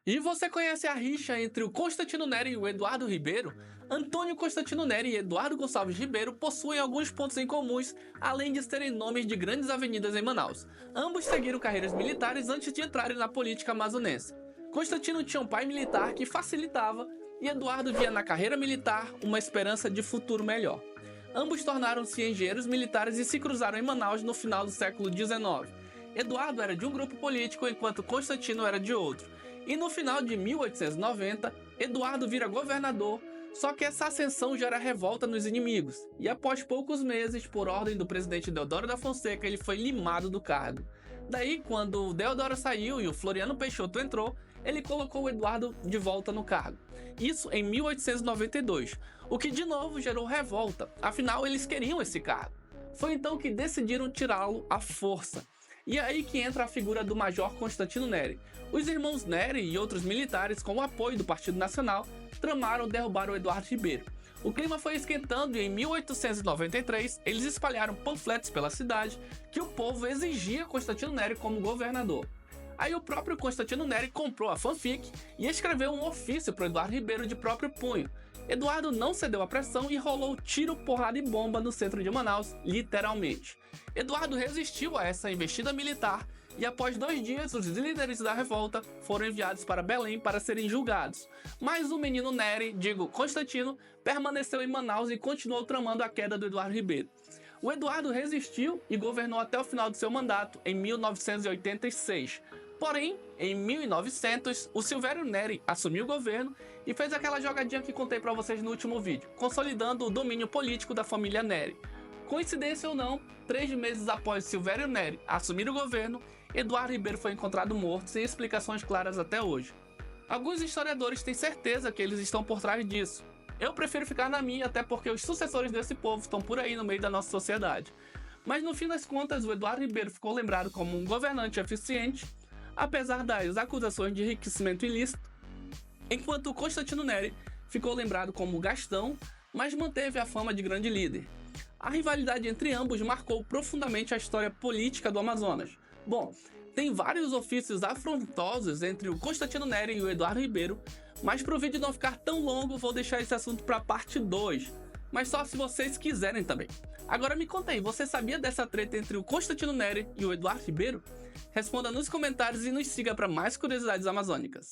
E você conhece a rixa entre o Constantino Neri e o Eduardo Ribeiro? Antônio Constantino Neri e Eduardo Gonçalves Ribeiro possuem alguns pontos em comuns, além de terem nomes de grandes avenidas em Manaus. Ambos seguiram carreiras militares antes de entrarem na política amazonense. Constantino tinha um pai militar que facilitava, e Eduardo via na carreira militar uma esperança de futuro melhor. Ambos tornaram-se engenheiros militares e se cruzaram em Manaus no final do século XIX. Eduardo era de um grupo político enquanto Constantino era de outro. E no final de 1890, Eduardo vira governador, só que essa ascensão gera revolta nos inimigos, e após poucos meses, por ordem do presidente Deodoro da Fonseca, ele foi limado do cargo. Daí, quando o Deodoro saiu e o Floriano Peixoto entrou, ele colocou o Eduardo de volta no cargo. Isso em 1892, o que de novo gerou revolta, afinal eles queriam esse cargo. Foi então que decidiram tirá-lo à força. E é aí que entra a figura do Major Constantino Neri. Os irmãos Neri e outros militares, com o apoio do Partido Nacional, tramaram derrubar o Eduardo Ribeiro. O clima foi esquentando e em 1893 eles espalharam panfletos pela cidade que o povo exigia Constantino Neri como governador. Aí o próprio Constantino Neri comprou a fanfic e escreveu um ofício para Eduardo Ribeiro de próprio punho. Eduardo não cedeu à pressão e rolou tiro, porrada e bomba no centro de Manaus, literalmente. Eduardo resistiu a essa investida militar e após 2 dias os líderes da revolta foram enviados para Belém para serem julgados. Mas o menino Neri, Constantino, permaneceu em Manaus e continuou tramando a queda do Eduardo Ribeiro. O Eduardo resistiu e governou até o final de seu mandato, em 1986. Porém, em 1900, o Silvério Neri assumiu o governo e fez aquela jogadinha que contei pra vocês no último vídeo, consolidando o domínio político da família Neri. Coincidência ou não, 3 meses após Silvério Neri assumir o governo, Eduardo Ribeiro foi encontrado morto sem explicações claras até hoje. Alguns historiadores têm certeza que eles estão por trás disso. Eu prefiro ficar na minha, até porque os sucessores desse povo estão por aí no meio da nossa sociedade. Mas no fim das contas, o Eduardo Ribeiro ficou lembrado como um governante eficiente, apesar das acusações de enriquecimento ilícito, enquanto o Constantino Neri ficou lembrado como gastão, mas manteve a fama de grande líder. A rivalidade entre ambos marcou profundamente a história política do Amazonas. Bom, tem vários ofícios afrontosos entre o Constantino Neri e o Eduardo Ribeiro, mas para o vídeo não ficar tão longo, vou deixar esse assunto para parte 2, mas só se vocês quiserem também. Agora me conta aí, você sabia dessa treta entre o Constantino Neri e o Eduardo Ribeiro? Responda nos comentários e nos siga para mais curiosidades amazônicas.